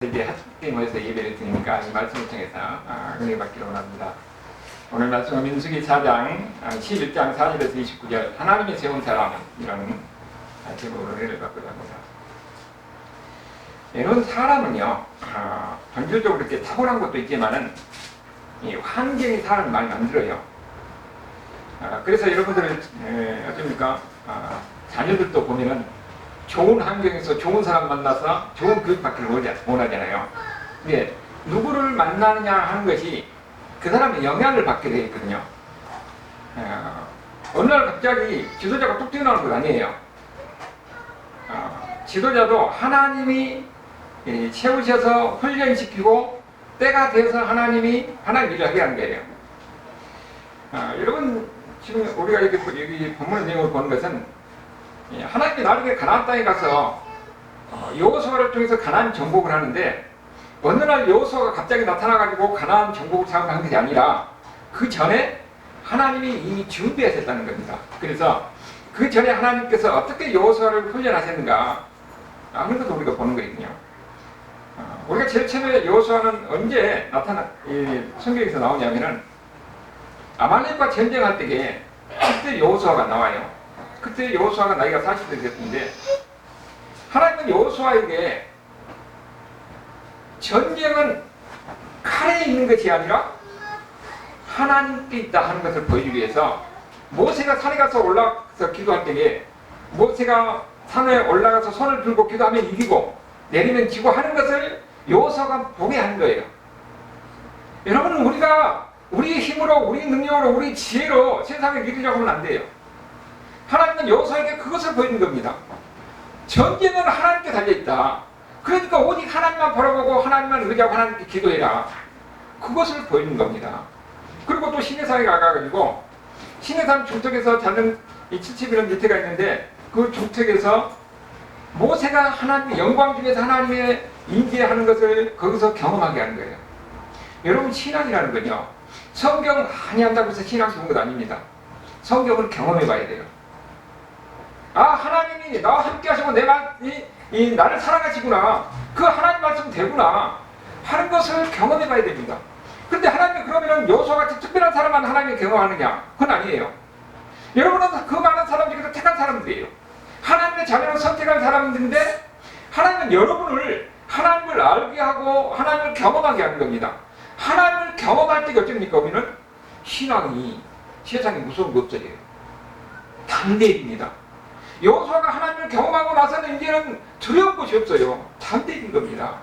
이제 하트에 모여서 예배를 드리니까 이 말씀을 통해서 은혜 받기로 원합니다. 오늘 말씀은 민수기 4장 11장 4절에서 29절 하나님이 세운 사람이라는 제목으로 은혜를 받고자 합니다. 이런 사람은요 본질적으로 이렇게 탁월한 것도 있지만은 이 환경이 사람을 많이 만들어요. 그래서 여러분들은 어떻습니까? 자녀들도 보면은 좋은 환경에서 좋은 사람 만나서 좋은 교육 받기를 원하잖아요. 근데 누구를 만나느냐 하는 것이 그 사람의 영향을 받게 되어 있거든요. 어느 날 갑자기 지도자가 뚝 튀어나오는 건 아니에요. 지도자도 하나님이 세우셔서 훈련시키고 때가 돼서 하나님 일을 하게 하는 거예요. 여러분 지금 우리가 여기 본문 내용을 보는 것은 하나님이 나중에 가나안 땅에 가서 여호수아를 통해서 가나안 정복을 하는데 어느 날 여호수아가 갑자기 나타나가지고 가나안 정복을 사용한 것이 아니라 그 전에 하나님이 이미 준비하셨다는 겁니다. 그래서 그 전에 하나님께서 어떻게 여호수아를 훈련하셨는가 하는 것도 우리가 보는 거거든요. 우리가 제일 처음에 여호수아는 언제 성경에서 나오냐면은 아말렉과 전쟁할 때에 그때 여호수아가 나와요. 그때 여호수아가 나이가 40이 됐는데 하나님은 여호수아에게 전쟁은 칼에 있는 것이 아니라 하나님께 있다 하는 것을 보여주기 위해서 모세가 산에 가서 올라가서 기도할 때에 모세가 산에 올라가서 손을 들고 기도하면 이기고 내리면 지고 하는 것을 여호수아가 보게 하는 거예요. 여러분은 우리가 우리의 힘으로 우리 능력으로 우리 지혜로 세상을 이기려고 하면 안 돼요. 하나님은 여호수아에게 그것을 보이는 겁니다. 전쟁은 하나님께 달려있다. 그러니까 오직 하나님만 바라보고 하나님만 의지하고 하나님께 기도해라. 그것을 보이는 겁니다. 그리고 또 시내산에 가가지고 시내산 중턱에서 자는 이 70이라는 밑에가 있는데 그 중턱에서 모세가 하나님의 영광 중에서 하나님의 인지하는 것을 거기서 경험하게 하는 거예요. 여러분 신앙이라는 건요 성경 많이 한다고 해서 신앙 좋은 것 아닙니다. 성경을 경험해 봐야 돼요. 하나님이 나와 함께 하시고 나를 사랑하시구나. 그 하나님 말씀 되구나. 하는 것을 경험해 봐야 됩니다. 그런데 하나님이 그러면은 여호수아같이 특별한 사람만 하나님이 경험하느냐? 그건 아니에요. 여러분은 그 많은 사람 중에서 택한 사람들이에요. 하나님의 자녀를 선택한 사람들인데 하나님은 여러분을 하나님을 알게 하고 하나님을 경험하게 하는 겁니다. 하나님을 경험할 때가 어쩝니까? 우리는 신앙이 세상에 무서운 거 없어요. 담대입니다. 여호수아가 하나님을 경험하고 나서는 이제는 두려운 것이 없어요. 담대인 겁니다.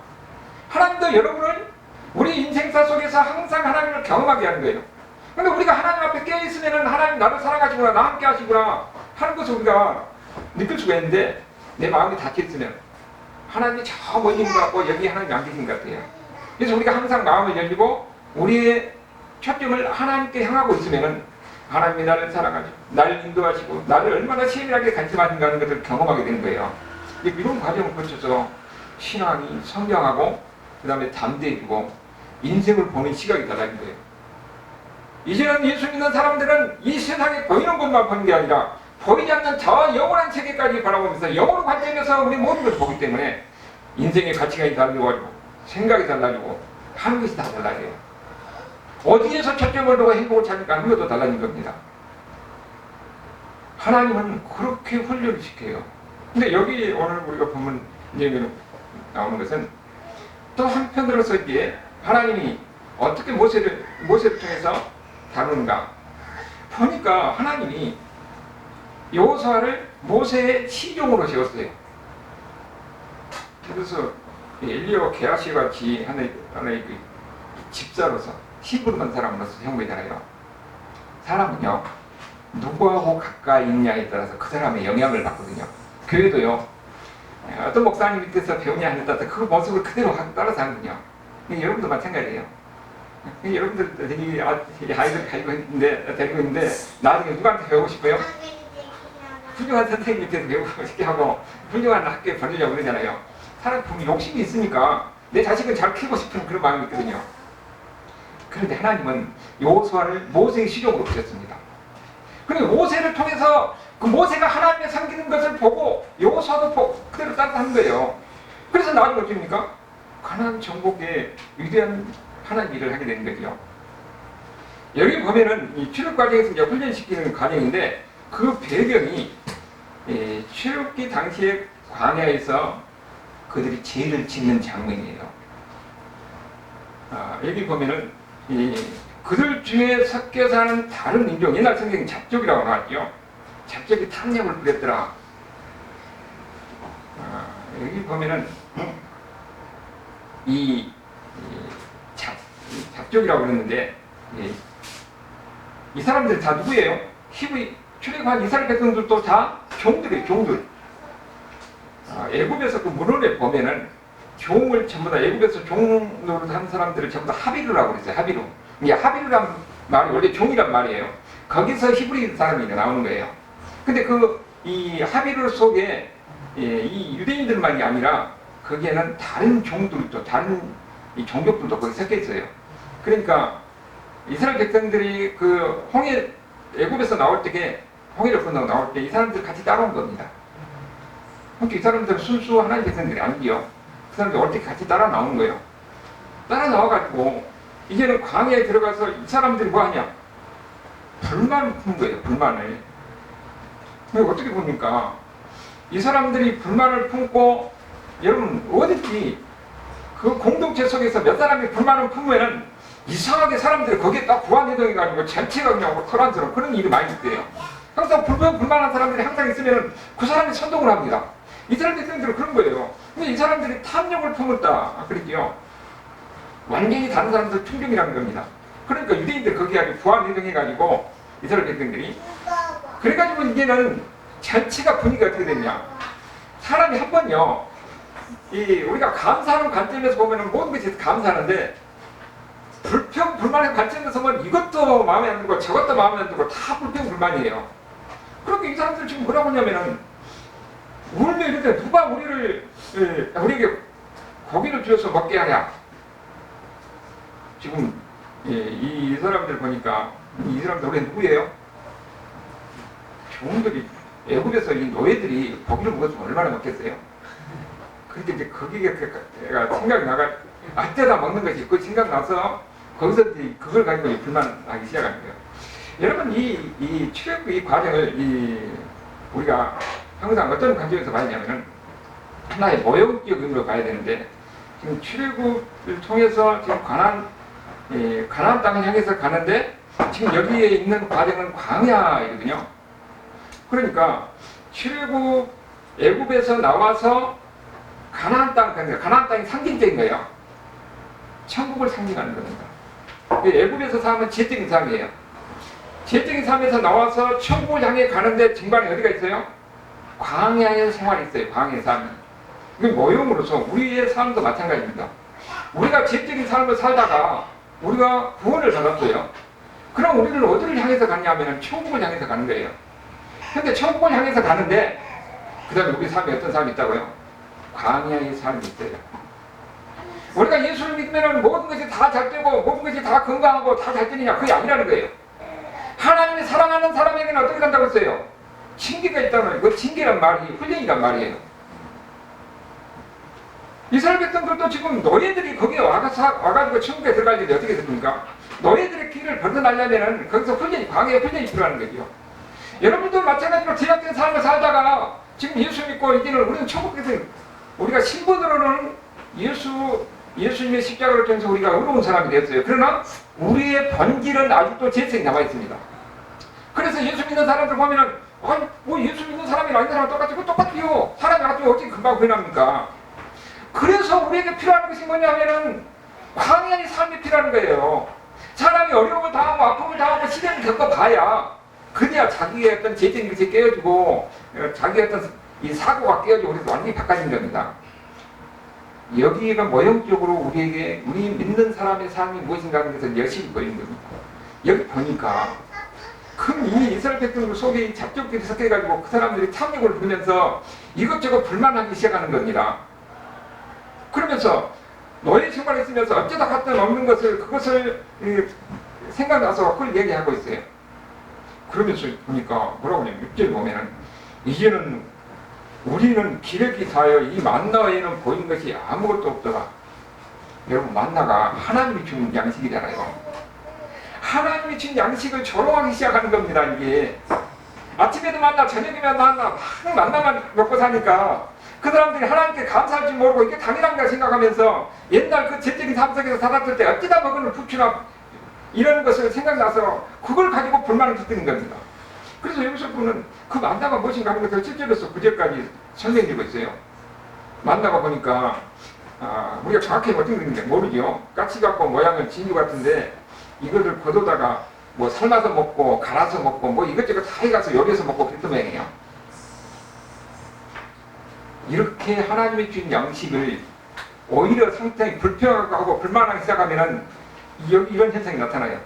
하나님도 여러분을 우리 인생사 속에서 항상 하나님을 경험하게 하는 거예요. 그런데 우리가 하나님 앞에 깨어있으면 하나님 나를 사랑하시구나, 나 함께 하시구나 하는 것을 우리가 느낄 수가 있는데 내 마음이 닫혀있으면 하나님이 저 멀리 있는 것 같고 여기 하나님이 안 계신 것 같아요. 그래서 우리가 항상 마음을 열리고 우리의 초점을 하나님께 향하고 있으면 하나님이 나를 사랑하시고 나를 인도하시고 나를 얼마나 치밀하게 관심하신가 하는 것을 경험하게 되는 거예요. 이런 과정을 거쳐서 신앙이 성장하고 그 다음에 담대해지고 인생을 보는 시각이 달라진 거예요. 이제는 예수 믿는 사람들은 이 세상에 보이는 것만 보는 게 아니라 보이지 않는 저 영원한 세계까지 바라보면서 영으로 관점에서 우리 모든 것을 보기 때문에 인생의 가치관이 달라지고 생각이 달라지고 하는 것이 다 달라져요. 어디에서 초점을 두고 행복을 찾는가 하는 것도 달라진 겁니다. 하나님은 그렇게 훈련을 시켜요. 근데 여기 오늘 우리가 보면 내용으로 나오는 것은 또 한편으로서 이제 하나님이 어떻게 모세를 통해서 다루는가 보니까 하나님이 여호수아를 모세의 시종으로 세웠어요. 그래서 엘리야와 게하시 같이 하나의 집사로서 신부름한 사람으로서 형부이잖아요. 사람은요 누구하고 가까이 있냐에 따라서 그 사람의 영향을 받거든요. 교회도요 어떤 목사님 밑에서 배우냐 하에 따라서 그 모습을 그대로 따라서 하거든요. 여러분도 마찬가지예요. 여러분들 아이들 데리고 있는데 나중에 누구한테 배우고 싶어요? 훌륭한 선생님 밑에서 배우고 싶게 하고 훌륭한 학교에 보내려고 그러잖아요. 사람 보면 욕심이 있으니까 내 자식을 잘 키우고 싶은 그런 마음이 있거든요. 그런데 하나님은 여호수아를 모세의 시종으로 부렸습니다. 그리고 모세를 통해서 그 모세가 하나님의 섬기는 것을 보고 여호수아도 그대로 따라하는 거예요. 그래서 나중에 어떻습니까? 가나안 정복에 위대한 하나님 일을 하게 되는 거죠. 여기 보면은 이 출애굽 과정에서 이제 훈련시키는 과정인데 그 배경이 출애굽기 당시에 광야에서 그들이 죄를 짓는 장면이에요. 여기 보면은 그들 중에 섞여 사는 다른 인종, 옛날 성경에 잡족이라고 나왔죠. 잡족이 탐욕을 부렸더라. 여기 보면은 잡족이라고 그랬는데 이 사람들 다 누구예요? 히브리 출애굽한 이스라엘 백성들도 다 종들이에요. 종들. 애굽에서 그 문헌에 보면은 종을 전부 다 애굽에서 종 노릇한 사람들을 전부 다 하비루라고 그랬어요. 하비루. 이게 하비루란 말이 원래 종이란 말이에요. 거기서 히브리 사람이 나오는 거예요. 근데 이 하비루 속에 이 유대인들만이 아니라 거기에는 다른 종들도 다른 이 종족들도 거기 섞여 있어요. 그러니까 이스라엘 백성들이 그 애굽에서 나올 때에 홍해를 건너 나올 때 이 사람들 같이 따라온 겁니다. 그러니까 이 사람들은 순수 하나님 백성들이 아니지요. 그 사람들 어떻게 같이 따라 나오는 거예요. 따라 나와가지고 이제는 광야에 들어가서 이 사람들이 뭐 하냐? 불만을 푸는 거예요. 불만을. 어떻게 보니까 이 사람들이 불만을 품고 여러분 어딨지? 그 공동체 속에서 몇 사람이 불만을 품으면은 이상하게 사람들이 거기에 딱 부안해동해가지고 전체가 그냥 토란처럼 그런 일이 많이 있대요. 항상 불만한 사람들이 항상 있으면은 그 사람이 선동을 합니다. 이스라엘 백성들은 그런 거예요. 근데 이 사람들이 탐욕을 품었다. 그랬죠. 완전히 다른 사람들 충격이라는 겁니다. 그러니까 유대인들 거기에 아주 부안해동해가지고 이스라엘 백성들이 그래가지고 이제는 전체가 분위기가 어떻게 됐냐. 사람이 한 번요. 우리가 감사하는 관점에서 보면은 모든 것이 감사하는데 불평불만의 관점에서 보면 이것도 마음에 안 들고 저것도 마음에 안 들고 다 불평불만이에요. 그러니까 이 사람들 지금 뭐라고 하냐면은 울며 이렇게 누가 우리에게 고기를 주어서 먹게 하냐. 지금 이 사람들 보니까 이 사람들 우리 누구예요? 종들이 애굽에서 이 노예들이 고기를 먹었으면 얼마나 먹겠어요? 그렇게 이제 거기가 생각이 나가 아때다 먹는 것이 그 생각나서 거기서 이제 그걸 가지고 불만하기 시작하는 거예요. 여러분 이 출애굽 이 과정을 우리가 항상 어떤 관점에서 봐야 되냐면은 하나의 모형적 의미로 봐야 되는데 지금 출애굽을 통해서 지금 가나안 땅을 향해서 가는데 지금 여기에 있는 과정은 광야이거든요. 그러니까 출애굽 애굽에서 나와서 가나안 땅이 상징적인 거예요. 천국을 상징하는 겁니다. 애굽에서 사는 지적인 삶이에요. 지적인 삶에서 나와서 천국을 향해 가는데 중간에 어디가 있어요? 광야의 생활이 있어요. 광야의 삶이. 이게 모형으로서 우리의 삶도 마찬가지입니다. 우리가 지적인 삶을 살다가 우리가 구원을 받았어요. 그럼 우리는 어디를 향해서 가냐면 천국을 향해서 가는 거예요. 근데 천국을 향해서 가는데 그 다음에 우리 삶에 어떤 삶이 있다고요? 광야의 삶이 있어요. 우리가 예수를 믿으면 모든 것이 다 잘 되고 모든 것이 다 건강하고 다 잘 되느냐? 그게 아니라는 거예요. 하나님이 사랑하는 사람에게는 어떻게 된다고 했어요? 징계가 있다는 거예요. 그 징계란 말이 훈련이란 말이에요. 이스라엘 백성들도 지금 노예들이 거기에 와가지고 천국에 들어갈 일이 어떻게 됩니까? 노예들의 길을 벗어나려면 거기서 광야의 훈련이 필요한 거죠. 여러분들 마찬가지로 제약된 삶을 살다가 지금 예수 믿고 이제는 우리는 천국에서 우리가 신분으로는 예수님의 십자가를 통해서 우리가 의로운 사람이 되었어요. 그러나 우리의 본질은 아직도 죄성이 남아 있습니다. 그래서 예수 믿는 사람들 보면은 아니 뭐 예수 믿는 사람이 아닌 사람은 똑같아요. 사람이 아직도 어떻게 금방 변합니까? 그래서 우리에게 필요한 것이 뭐냐면은 광야의 삶이 필요한 거예요. 사람이 어려움을 당하고 아픔을 당하고 시련을 겪어봐야 그래야 자기의 어떤 죄적인 것이 깨어지고 자기의 어떤 이 사고가 깨어지고 그래서 완전히 바꿔진 겁니다. 여기가 모형적으로 우리 믿는 사람의 삶이 무엇인가 하는 것을 열심히 보이는 겁니다. 여기 보니까 이 이스라엘 백성들 속에 이 잡족들이 섞여가지고 그 사람들이 탐욕을 부리면서 이것저것 불만하기 시작하는 겁니다. 그러면서 노예 생활에 있으면서 어쩌다 갔던 없는 그것을 생각나서 그걸 얘기하고 있어요. 그러면서 보니까 뭐라고 하냐면 6절 보면은 이제는 우리는 기력이 다하여 이 만나 외에는 보이는 것이 아무것도 없더라. 여러분 만나가 하나님이 준 양식이잖아요. 하나님이 준 양식을 조롱하기 시작하는 겁니다. 이게 아침에도 만나 저녁에도 만나 막 만나만 먹고 사니까 그 사람들이 하나님께 감사할 줄 모르고 이게 당연한가 생각하면서 옛날 그 재적인 삶 속에서 살았을 때 어찌다 먹을 부추나 이런 것을 생각나서 그걸 가지고 불만을 터뜨린 겁니다. 그래서 여기서 보는 그 만나가 무엇인가 하는 것을 실제로서 구절까지 설명드리고 있어요. 만나가 보니까 우리가 정확히 어떻게 되는지 모르죠. 까치 같고 모양은 진주 같은데 이거를 걷어다가 뭐 삶아서 먹고 갈아서 먹고 뭐 이것저것 다 해가서 요리해서 먹고 그랬던 모양이에요. 이렇게 하나님이 준 양식을 오히려 상당히 불평하고 불만하기 시작하면은 이런 현상이 나타나요.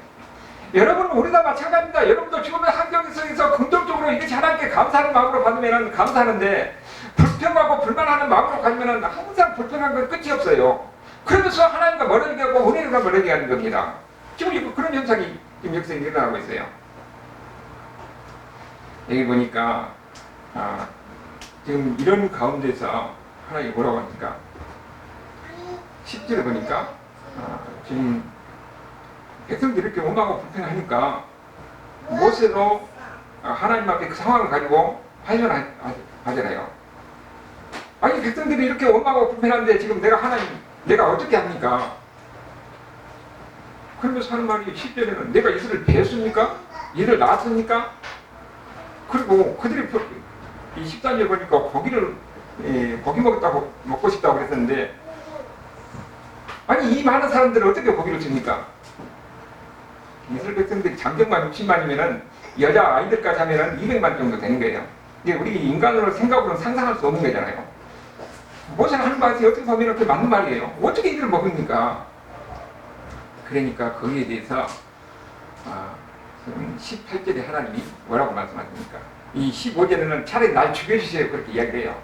여러분은 우리가 마찬가지입니다. 여러분도 지금의 환경 속에서 긍정적으로 이것이 하나님께 감사하는 마음으로 받으면 감사하는데 불평하고 불만하는 마음으로 가지면 항상 불평한 건 끝이 없어요. 그러면서 하나님과 멀어지게 하고 은혜가 멀어지게 하는 겁니다. 지금 그런 현상이 지금 여기서 일어나고 있어요. 여기 보니까 지금 이런 가운데서 하나님이 뭐라고 하니까 10절에 보니까 지금 백성들이 이렇게 원망하고 불평하니까 모세도 하나님 앞에 그 상황을 가지고 하잖아요. 아니 백성들이 이렇게 원망하고 불평하는데 지금 내가 어떻게 합니까? 그러면서 하는 말이 10절에는 내가 이스라엘을 배웠습니까? 이를 낳았습니까? 그리고 그들이 이 13절 보니까 고기 먹고 싶다고 그랬었는데 아니 이 많은 사람들은 어떻게 고기를 줍니까? 이스라엘 백성들이 장정만 60만이면은 여자 아이들까지 하면은 200만 정도 되는 거예요. 이게 우리 인간으로 생각으로는 상상할 수 없는 거잖아요. 모세가 하는 말이 어떻게 보면 그렇게 맞는 말이에요. 어떻게 이들을 먹습니까? 그러니까 거기에 대해서 18절에 하나님이 뭐라고 말씀하십니까? 이 15절에는 차라리 날 죽여주세요 그렇게 이야기를 해요.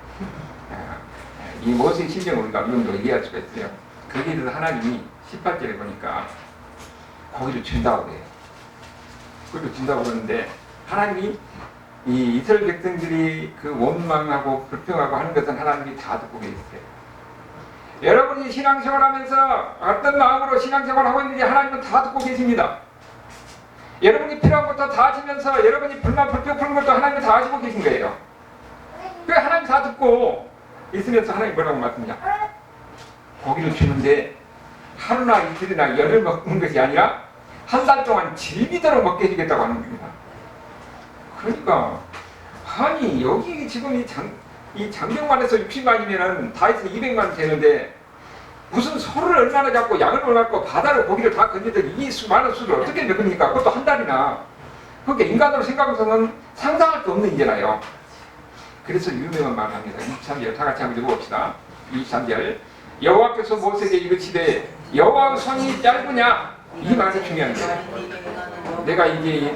이 모세의 심정을 우리가 어느 정도 이해할 수가 있어요. 거기에 대해서 하나님이 18절에 보니까 고기를 준다고 그래요. 고기를 준다고 그러는데 하나님이 이 이스라엘 백성들이 그 원망하고 불평하고 하는 것은 하나님이 다 듣고 계세요. 여러분이 신앙생활하면서 어떤 마음으로 신앙생활하고 있는지 하나님은 다 듣고 계십니다. 여러분이 필요한 것도 다 하시면서 여러분이 불만 불평 푸는 것도 하나님이 다 하시고 계신 거예요. 그 하나님 다 듣고 있으면서 하나님 뭐라고 말씀이냐? 고기를 주는데 하루나 이틀이나 열흘 먹는 것이 아니라 한 달 동안 질기도록 먹게 해주겠다고 하는 겁니다. 그러니까 아니 여기 지금 이 장병만에서 60만이면은 다해서 200만 되는데 무슨 소를 얼마나 잡고 양을 얼마나 잡고 바다를 고기를 다 건지더니 이 수많은 수를 어떻게 먹습니까? 그것도 한 달이나. 그게 인간으로 생각해서는 상상할 수 없는 일이잖아요. 그래서 유명한 말을 합니다. 23절 다 같이 한번 읽어봅시다. 23절 여호와께서 모세에게 이르시되 여호와의 손이 짧으냐? 이 말이 중요한 거예요. 내가 이제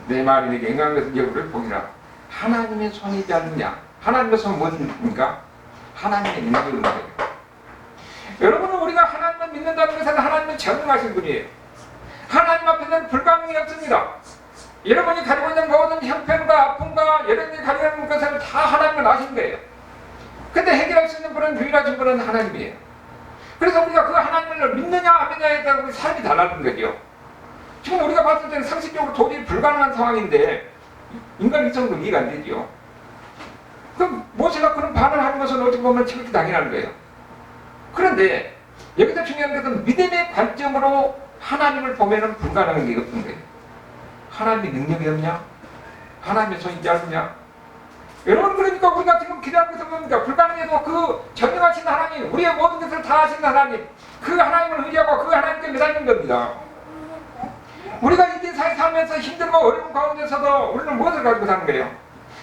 내 말이 내게 eng한 것을 여부를 보기라. 하나님의 손이 짧으냐? 하나님의 손은 무엇입니까? 하나님의 능력을 말해요. 여러분은 우리가 하나님을 믿는다는 것은 하나님은 전능하신 분이에요. 하나님 앞에서는 불가능이 없습니다. 여러분이 가지고 있는 모든 형편과 아픔과 여러분이 가지고 있는 것을 다 하나님은 아신 거예요. 근데 해결할 수 있는 분은 유일하신 분은 하나님이에요. 그래서 우리가 그 하나님을 믿느냐 안 믿느냐에 따라 우리 삶이 달라진 거죠. 지금 우리가 봤을 때는 상식적으로 도저히 불가능한 상황인데 인간 이성도 이해가 안 되죠. 그럼 모세가 그런 반응을 하는 것은 어떻게 보면 지극히 당연한 거예요. 그런데 여기서 중요한 것은 믿음의 관점으로 하나님을 보면은 불가능한 게 없는 거예요. 하나님의 능력이 없냐? 하나님의 손이 짧으냐? 여러분 그러니까 우리가 지금 기도하는 것은 뭡니까? 불가능해도 그 전능하신 하나님, 우리의 모든 것을 다 하신 하나님, 그 하나님을 의지하고 그 하나님께 매달리는 겁니다. 우리가 이 세상에 살면서 힘들고 어려운 가운데서도 우리는 무엇을 가지고 사는 거예요?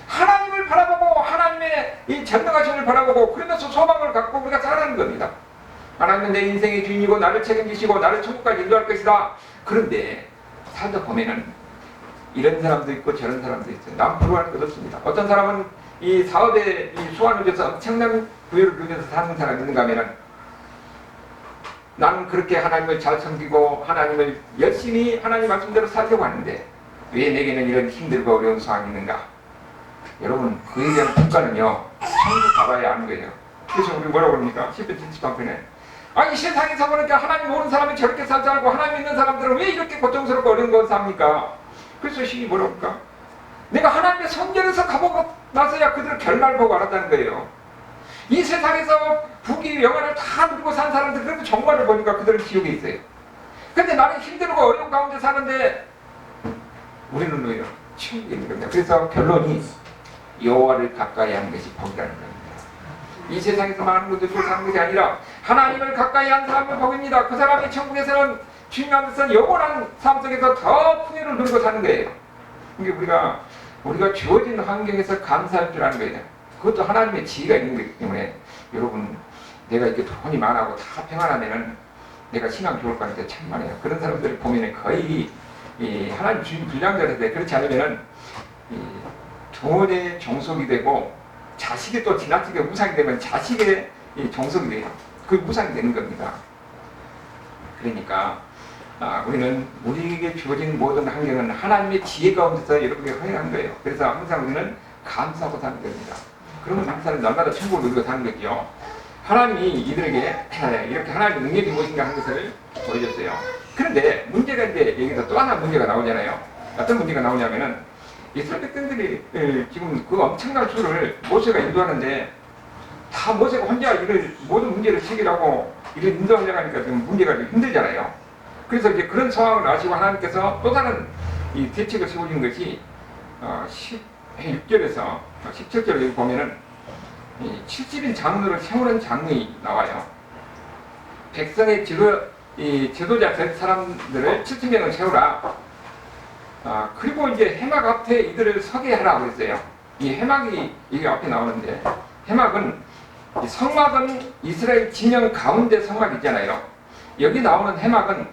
하나님을 바라보고 하나님의 이 전능하심을 바라보고 그러면서 소망을 갖고 우리가 살아가는 겁니다. 하나님은 내 인생의 주인이고 나를 책임지시고 나를 천국까지 인도할 것이다. 그런데 살다 보면은 이런 사람도 있고 저런 사람도 있어요. 남 부러워할 것 없습니다. 어떤 사람은 이 사업에 이 수완을 줘서 엄청난 부여를 누리면서 사는 사람이 있는가 하면은 나는 그렇게 하나님을 잘 섬기고 하나님을 열심히 하나님 말씀대로 살려고 하는데 왜 내게는 이런 힘들고 어려운 상황이 있는가? 여러분 그에 대한 평가는요 천국 가봐야 아는 거예요. 그래서 우리 뭐라고 그럽니까? 10편 73편에 이 세상에서 보니까 하나님 모르는 사람이 저렇게 살지 않고 하나님 믿는 사람들은 왜 이렇게 고통스럽고 어려운 걸 삽니까? 그래서 시인이 뭐라고 할까? 내가 하나님의 성전에서 가보고 나서야 그들을 결말을 보고 알았다는 거예요. 이 세상에서 부귀 영화를 다 누리고 산 사람들 그래도 정말을 보니까 그들은 지옥에 있어요. 근데 나는 힘들고 어려운 가운데 사는데 우리는 오히려 천국에 있는 겁니다. 그래서 결론이 여호와를 가까이 하는 것이 복이라는 겁니다. 이 세상에서 많은 분들이 사는 것이 아니라 하나님을 가까이 하는 사람을 복입니다. 그 사람이 천국에서는 중요한 것은 영원한 삶 속에서 더 풍요를 누리고 사는 거예요. 이게 우리가 주어진 환경에서 감사할 줄 아는 거예요. 그것도 하나님의 지혜가 있는 거기 때문에 여러분 내가 이렇게 돈이 많아고 다 평안하면은 내가 신앙 좋을 것 같은데 참말이에요. 그런 사람들을 보면은 거의 하나님 주신 불량자인데 그렇지 않으면은 돈의 종속이 되고 자식이 또 지나치게 우상이 되면 자식의 종속이 돼요. 그 우상이 되는 겁니다. 그러니까 우리는 우리에게 주어진 모든 환경은 하나님의 지혜 가운데서 여러분에게 허용한 거예요. 그래서 항상 우리는 감사하고 사는 겁니다. 그러면 인사는 날마다 천국을 누리고 사는 거죠. 하나님이 이들에게 이렇게 하나님의 능력이 무엇인가 하는 것을 보여줬어요. 그런데 문제가 이제 여기서 또 하나 문제가 나오잖아요. 어떤 문제가 나오냐면은 이스라엘 백성들이 지금 그 엄청난 수를 모세가 인도하는데 다 모세가 혼자 이를 모든 문제를 해결하고 이를 인도하려고 하니까 지금 문제가 좀 힘들잖아요. 그래서 이제 그런 상황을 아시고 하나님께서 또 다른 이 대책을 세우신 것이 16절에서 17절에 여기 보면은 70인 장로를 세우는 장면이 나와요. 백성의 지도자 될 사람들을 70명을 세우라. 그리고 이제 해막 앞에 이들을 서게 하라고 했어요. 이 해막이 여기 앞에 나오는데 성막은 이스라엘 진영 가운데 성막 있잖아요. 여기 나오는 해막은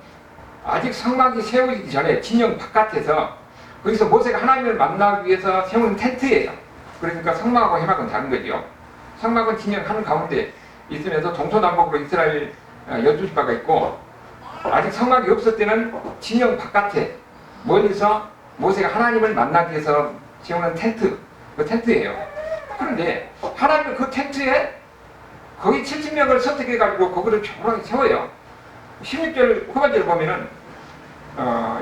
아직 성막이 세워지기 전에 진영 바깥에서 거기서 모세가 하나님을 만나기 위해서 세우는 텐트예요. 그러니까 성막하고 해막은 다른 거죠. 성막은 진영 한 가운데 있으면서 동서남북으로 이스라엘 12지파가 있고 아직 성막이 없을 때는 진영 바깥에 멀리서 모세가 하나님을 만나기 위해서 세우는 텐트, 그 텐트예요. 그런데 하나님은 그 텐트에 거기 70명을 선택해가지고 거기를 조용히 세워요. 16절 후반절을 보면은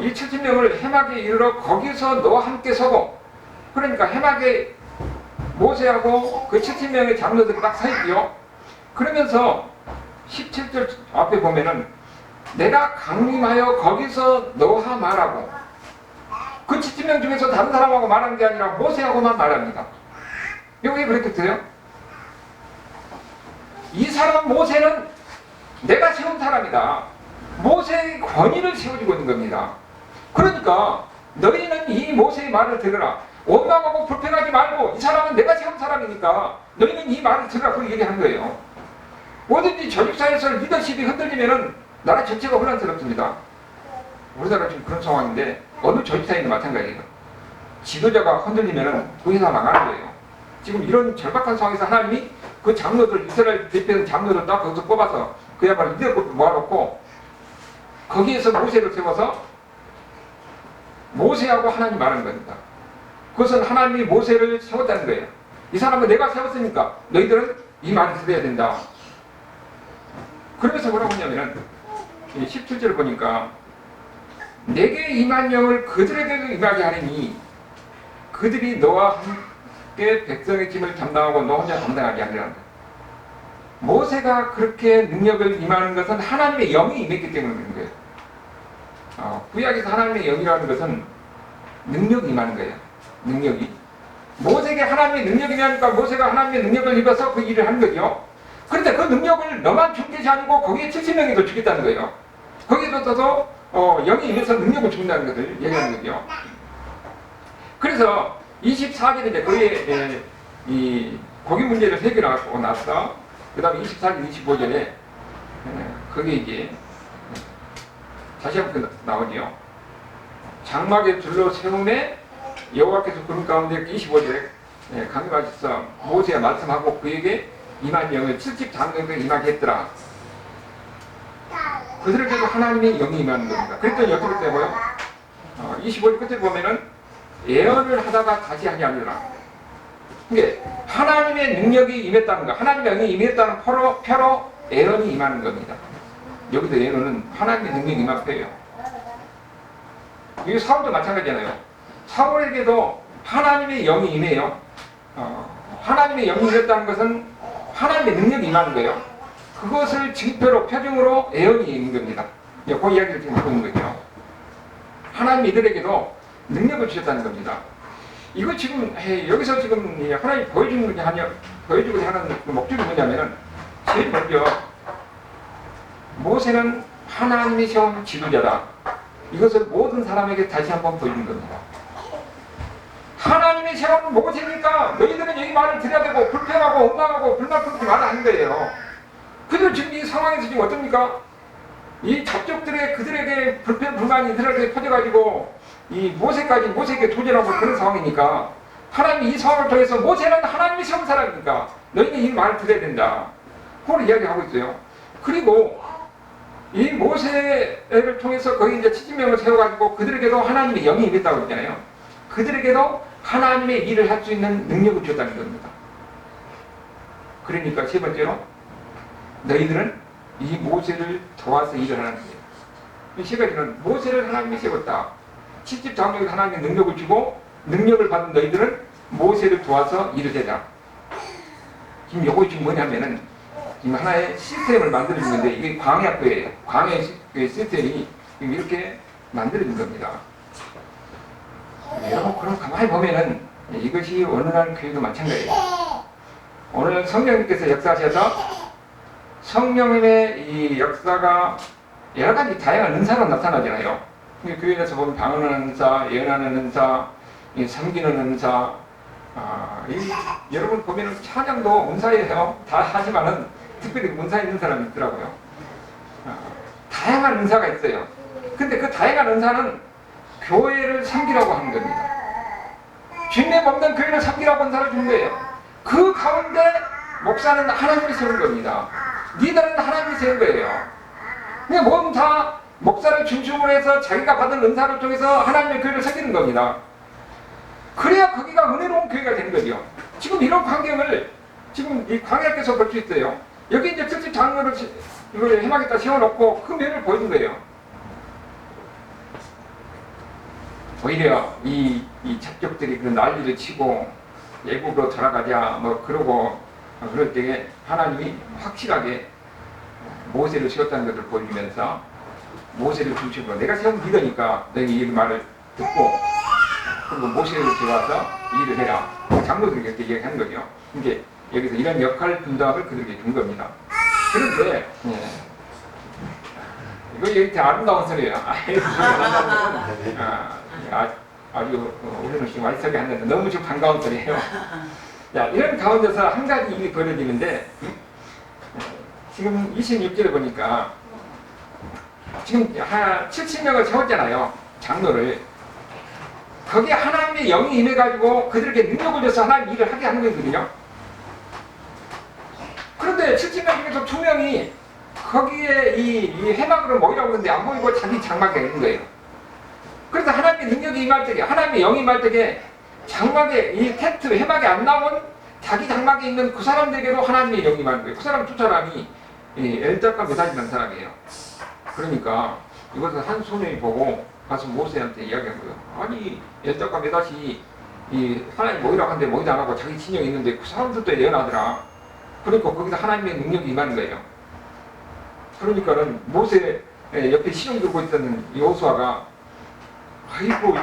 이 70명을 해막에 이르러 거기서 너와 함께 서고 그러니까 해막에 모세하고 그 70명의 장로들이 딱 서 있고요. 그러면서 17절 앞에 보면은 내가 강림하여 거기서 너와 말하고 그 70명 중에서 다른 사람하고 말하는 게 아니라 모세하고만 말합니다. 이거 왜 그렇게 돼요? 이 사람 모세는 내가 세운 사람이다. 모세의 권위를 세워주고 있는 겁니다. 그러니까 너희는 이 모세의 말을 들으라. 원망하고 불평하지 말고 이 사람은 내가 세운 사람이니까 너희는 이 말을 들으라. 그렇게 얘기한 거예요. 뭐든지 조직사에서 리더십이 흔들리면은 나라 전체가 혼란스럽습니다. 우리나라 지금 그런 상황인데 어느 조직사에도 마찬가지예요. 지도자가 흔들리면은 그 회사 망하는 거예요. 지금 이런 절박한 상황에서 하나님이 그 장로들, 이스라엘 대표는 장로들 딱 거기서 뽑아서 그야말로 리더급을 모아놓고 거기에서 모세를 세워서 모세하고 하나님 말하는 겁니다. 그것은 하나님이 모세를 세웠다는 거예요. 이 사람은 내가 세웠으니까 너희들은 이 말을 들어야 된다. 그러면서 뭐라고 하냐면은 17절을 보니까 내게 임한 영을 그들에게도 임하게 하리니 그들이 너와 함께 백성의 짐을 담당하고 너 혼자 담당하게 하리라. 모세가 그렇게 능력을 임하는 것은 하나님의 영이 임했기 때문에 그런 거예요. 구약에서 하나님의 영이라는 것은 능력이 임하는 거예요. 능력이. 모세에게 하나님의 능력이 임하니까 모세가 하나님의 능력을 입어서 그 일을 한 거죠. 그런데 그 능력을 너만 준 것이 아니고 거기에 70명이 더 주겠다는 거예요. 거기에서도 영이 임해서 능력을 준다는 것을 얘기하는 거죠. 그래서 24절인데 거기에 이 고기 문제를 해결하고 나서 그 다음에 24절, 25절에 거기에 이제 다시 한번 나오죠. 장막에 둘러 세움에 여호와께서 구름 가운데 25절에 강림하셔서 모세가 말씀하고 그에게 임한 영을 70장로에게 임하게 했더라. 그들에게도 하나님의 영이 임하는 겁니다. 그랬더니 어떻게 되고요? 25절 끝에 보면은 예언을 하다가 다시 하게 하리라. 이게 하나님의 능력이 임했다는 거, 하나님의 영이 임했다는 표로 에런이 임하는 겁니다. 여기도 에런은 하나님의 능력이 임한 표예요. 이게 사울도 마찬가지잖아요. 사울에게도 하나님의 영이 임해요. 하나님의 영이 임했다는 것은 하나님의 능력이 임하는 거예요. 그것을 증표로, 표징으로 에런이 있는 겁니다. 그 이야기를 지금 하고 있는 거죠. 하나님 이들에게도 능력을 주셨다는 겁니다. 이거 지금 여기서 지금 하나님 보여주고자 하는 그 목적이 뭐냐면은 제일 먼저 모세는 하나님이 세운 지도자다. 이것을 모든 사람에게 다시 한번 보여주는 겁니다. 하나님이 세운 모세니까 너희들은 여기 말을 들어야 되고 불평하고 원망하고 불만 그렇게 말을 하는 거예요. 그리고 지금 이 상황에서 지금 어떻습니까? 이 잡족들의 그들에게 불평 불만이 이들에게 퍼져가지고 이 모세에게 도전하고 그런 상황이니까 하나님이 이 상황을 통해서 모세는 하나님이 세운 사람이니까 너희는 이 말을 들어야 된다. 그걸 이야기하고 있어요. 그리고 이 모세를 통해서 거기 이제 70명을 세워가지고 그들에게도 하나님의 영이 임했다고 했잖아요. 그들에게도 하나님의 일을 할 수 있는 능력을 줬다는 겁니다. 그러니까 세 번째로 너희들은 이 모세를 도와서 일을 하는 거예요. 이 세 가지는 모세를 하나님이 세웠다. 70장로에게 하나님의 능력을 주고 능력을 받은 너희들은 모세를 도와서 일을 해라. 지금 요거 지금 뭐냐면은 지금 하나의 시스템을 만들어주는데 이게 광야교회예요. 광야교회 시스템이 이렇게 만들어진 겁니다. 여러분 그럼 가만히 보면은 이것이 오늘날 교회도 마찬가지예요. 오늘 성령님께서 역사하셔서 성령님의 이 역사가 여러 가지 다양한 은사로 나타나잖아요. 교회에서 보면 방언하는 은사, 예언하는 은사, 섬기는 은사, 여러분 보면 찬양도 은사예요. 다 하지만은 특별히 은사 있는 사람이 있더라고요. 다양한 은사가 있어요. 근데 그 다양한 은사는 교회를 섬기라고 하는 겁니다. 주님의 몸된 교회를 섬기라고 은사를 주는 거예요. 그 가운데 목사는 하나님이 세운 겁니다. 리더는 하나님이 세운 거예요. 근데 모두 다 목사를 중심으로 해서 자기가 받은 은사를 통해서 하나님의 교회를 섬기는 겁니다. 그래야 거기가 은혜로운 교회가 되는 거죠. 지금 이런 광경을 지금 이 광야께서 볼 수 있어요. 여기 이제 70장로를 이걸 해마겠다 세워놓고 그 면을 보여준 거예요. 오히려 이 잡족들이 그 난리를 치고 애국으로 돌아가자 뭐 그러고 그럴 때에 하나님이 확실하게 모세를 세웠다는 것을 보여주면서 모세를 중심으로 내가 세운 리더니까 너희 이 말을 듣고 그리고 모세를 들어와서 일을 해라. 장로들이 이렇게 얘기하는 거죠. 이게 여기서 이런 역할 분담을 그들에게 준 겁니다. 그런데 이거 이렇게 아름다운 소리예요. 아주 우리는 지금 와이스하게 하는데 너무 좀 반가운 소리예요. 자, 이런 가운데서 한 가지 일이 벌어지는데 지금 26절에 보니까 지금 한 70명을 세웠잖아요. 장로를. 거기에 하나님의 영이 임해가지고 그들에게 능력을 줘서 하나님 일을 하게 하는 거거든요. 그런데 70명 중에서 2명이 거기에 이 해막으로 모이라고 하는데 안 모이고 자기 장막에 있는 거예요. 그래서 하나님의 능력이 임할 때에 하나님의 영이 임할 때에 장막에 이 텐트 해막에 안 나온 자기 장막에 있는 그 사람들에게도 하나님의 영이 임하는 거예요. 그 사람 2사람이 엘다가 메다시라는 사람이에요. 그러니까 이것을 한 소년이 보고 가서 모세한테 이야기한 거예요. 아니 엘다가 메다시 이 하나님 모이라고 하는데 모이도 안 하고 자기 진영이 있는데 그 사람들도 예언하더라. 그러니까 거기서 하나님의 능력이 임하는 거예요. 그러니까는 모세 옆에 시종 들고 있던 여호수아가 아이고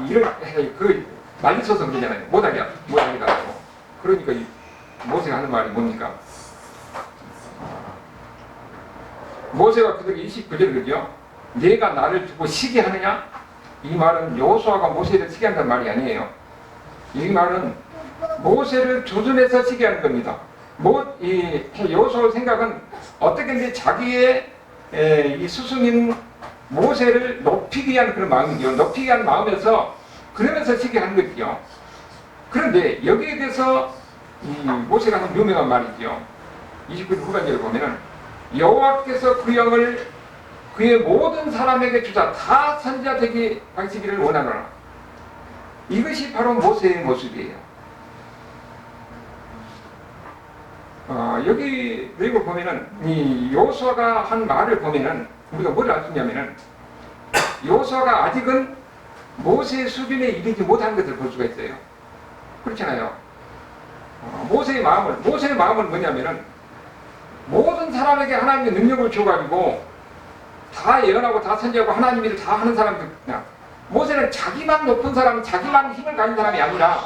이런 그 말리 서서 그러잖아요. 못하겠다고. 그러니까 모세가 하는 말이 뭡니까? 모세가 그들에게 29절 그러죠. 내가 나를 두고 시게 하느냐? 이 말은 여호수아가 모세를 시게 한다는 말이 아니에요. 이 말은 모세를 조준해서 시게 하는 겁니다. 이 여호수아의 생각은 어떻게 이제 자기의 이 스승인 모세를 높이기 위한 그런 마음이죠. 높이기 위한 마음에서 그러면서 시게 하는 거죠. 그런데 여기에 대해서 이 모세가 한 유명한 말이죠. 29절 후반절에 보면은 여호와께서 그 영을 그의 모든 사람에게 주자 다 선지자 되게 하시기를 원하노라. 이것이 바로 모세의 모습이에요. 여기 내용을 보면은 이 여호수아가 한 말을 보면은 우리가 뭘 알 수 있냐면은 여호수아가 아직은 모세의 수준에 이르지 못한 것을 볼 수가 있어요. 그렇잖아요. 모세의 마음은 뭐냐면은 모든 사람에게 하나님의 능력을 줘가지고 다 예언하고 다 선지하고 하나님 일을 다 하는 사람들이야. 모세는 자기만 높은 사람, 자기만 힘을 가진 사람이 아니라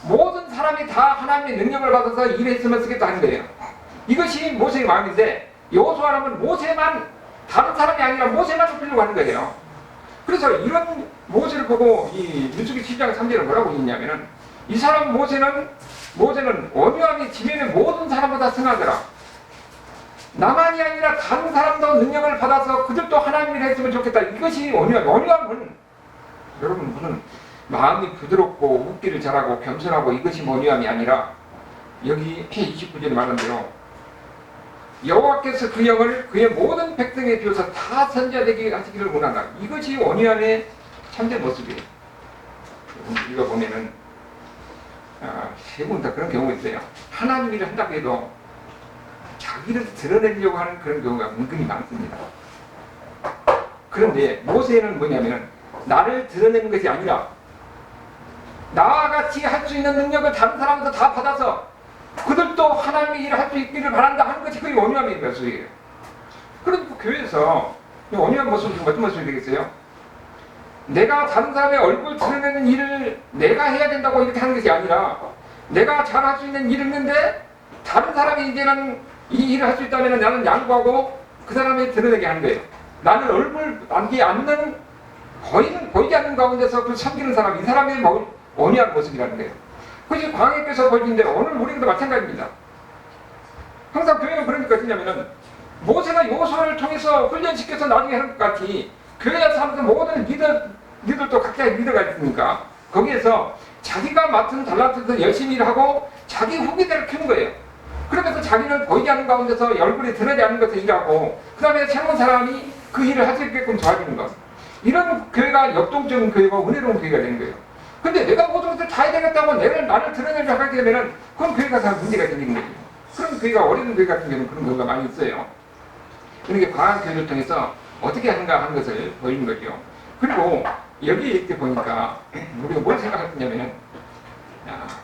모든 사람이 다 하나님의 능력을 받아서 일했으면 쓰겠다 하는 거예요. 이것이 모세의 마음인데 여호수아는 모세만, 다른 사람이 아니라 모세만 높이려고 하는 거예요. 그래서 이런 모세를 보고 이 민수기 7장 3절에 뭐라고 있냐면은 이 사람 모세는 온유함이 지면의 모든 사람보다 승하더라. 나만이 아니라 다른 사람도 능력을 받아서 그들도 하나님을 했으면 좋겠다. 이것이 온유함은 여러분 무슨 마음이 부드럽고 웃기를 잘하고 겸손하고 이것이 온유함이 아니라 여기 29절에 말한 대로 여호와께서 그 영을 그의 모든 백성에 비워서 다 선지자되게 하시기를 원한다. 이것이 온유함의 참된 모습이에요. 읽어보면은 세 분 다 그런 경우가 있어요. 하나님 일을 한다고 해도 자기를 드러내려고 하는 그런 경우가 은근히 많습니다. 그런데 모세는 뭐냐면은 나를 드러내는 것이 아니라 나와 같이 할 수 있는 능력을 다른 사람도 다 받아서 그들도 하나님의 일을 할 수 있기를 바란다 하는 것이 그게 온유함의 모습이에요. 그런데 교회에서 온유한 모습은 어떤 모습이 되겠어요? 내가 다른 사람의 얼굴 드러내는 일을 내가 해야 된다고 이렇게 하는 것이 아니라 내가 잘할 수 있는 일을 했는데 다른 사람이 이제는 이 일을 할 수 있다면 나는 양보하고 그 사람이 드러내게 하는 거예요. 나는 얼굴 안기 않는 보이지 않는 가운데서 그 섬기는 사람, 이 사람의 온유한 모습이라는 거예요. 그것이 광야께서 보여준 대로 오늘 우리도 마찬가지입니다. 항상 교회는 그러니까 어떠냐면은 모세가 여호수아를 통해서 훈련시켜서 나중에 하는 것 같이 교회 사람들 모든 리더도 각자의 리더가 있으니까 거기에서 자기가 맡은 달란트에서 열심히 일하고 자기 후기들을 키우는 거예요. 그러면서 자기는 보이지 않는 가운데서 얼굴이 드러나지 않는 것을 일하고 그 다음에 새로운 사람이 그 일을 할 수 있게끔 도와주는 것. 이런 교회가 역동적인 교회가 은혜로운 교회가 되는 거예요. 근데 내가 모든 것을 다 해야 되겠다고 나를 드러내려고 하게 되면은 그건 교회가 다 문제가 생기는 거죠. 그런 교회가 어린 교회 같은 경우는 그런 경우가 많이 있어요. 그러니까 과한 교회를 통해서 어떻게 하는가 하는 것을 보이는 거죠. 그리고 여기 이렇게 보니까 우리가 뭘 생각했냐면은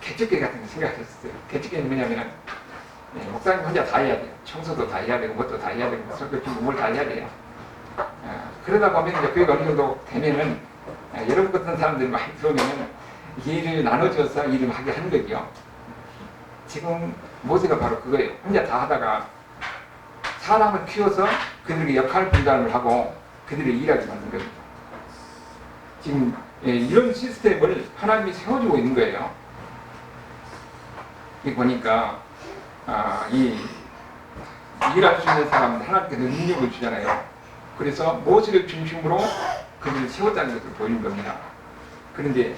개척교회 같은 거 생각했었어요. 개척교회는 뭐냐면은 목사님 혼자 다 해야 돼요. 청소도 다 해야 되고 뭣도 다 해야 되고 설교 준비 뭘 다 해야 돼요. 그러다 보면 이제 교회가 어느 정도 되면은 여러분 같은 사람들이 많이 들어오면은 일을 나눠줘서 일을 하게 하는 거죠. 지금 모세가 바로 그거예요. 혼자 다 하다가 사람을 키워서 그들에게 역할 분담을 하고 그들을 일하게 만든 겁니다. 지금 이런 시스템을 하나님이 세워주고 있는 거예요. 이 보니까 일할 수 있는 사람은 하나님께서 능력을 주잖아요. 그래서 모세를 중심으로 그들을 세웠다는 것을 보이는 겁니다. 그런데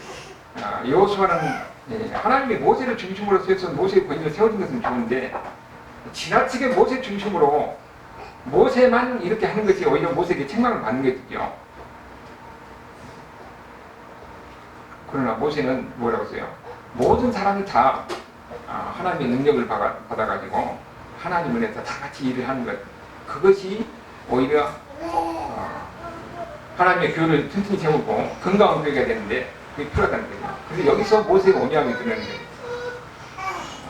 여호수아는 하나님이 모세를 중심으로 세워서 모세의 권위를 세워준 것은 좋은데 지나치게 모세 중심으로 모세만 이렇게 하는 것이 오히려 모세에게 책망을 받는 것이죠. 그러나 모세는 뭐라고 써요? 모든 사람이 다 하나님의 능력을 받아가지고 하나님 은혜에서 다 같이 일을 하는 것, 그것이 오히려 하나님의 교회를 튼튼히 세우고 건강한 교회가 되는데 그게 필요하다는 거예요. 그래서 여기서 모세의 온유함이 드러나는 거예요.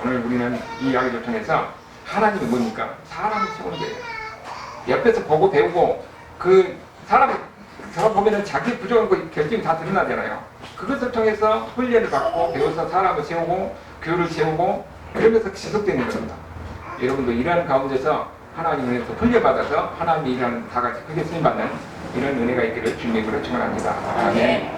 오늘 우리는 이 이야기를 통해서 하나님이 뭡니까? 사람을 세우는 거예요. 옆에서 보고 배우고 그 사람 보면은 자기 부족한 거 결점이 다 드러나잖아요. 그것을 통해서 훈련을 받고 배워서 사람을 세우고 교회를 세우고 그러면서 지속되는 겁니다. 여러분도 일하는 가운데서 하나님을 훈련받아서 하나님이 일하는 다 같이 크게 쓰임받는 이런 은혜가 있기를 주님으로 축원합니다. 아멘.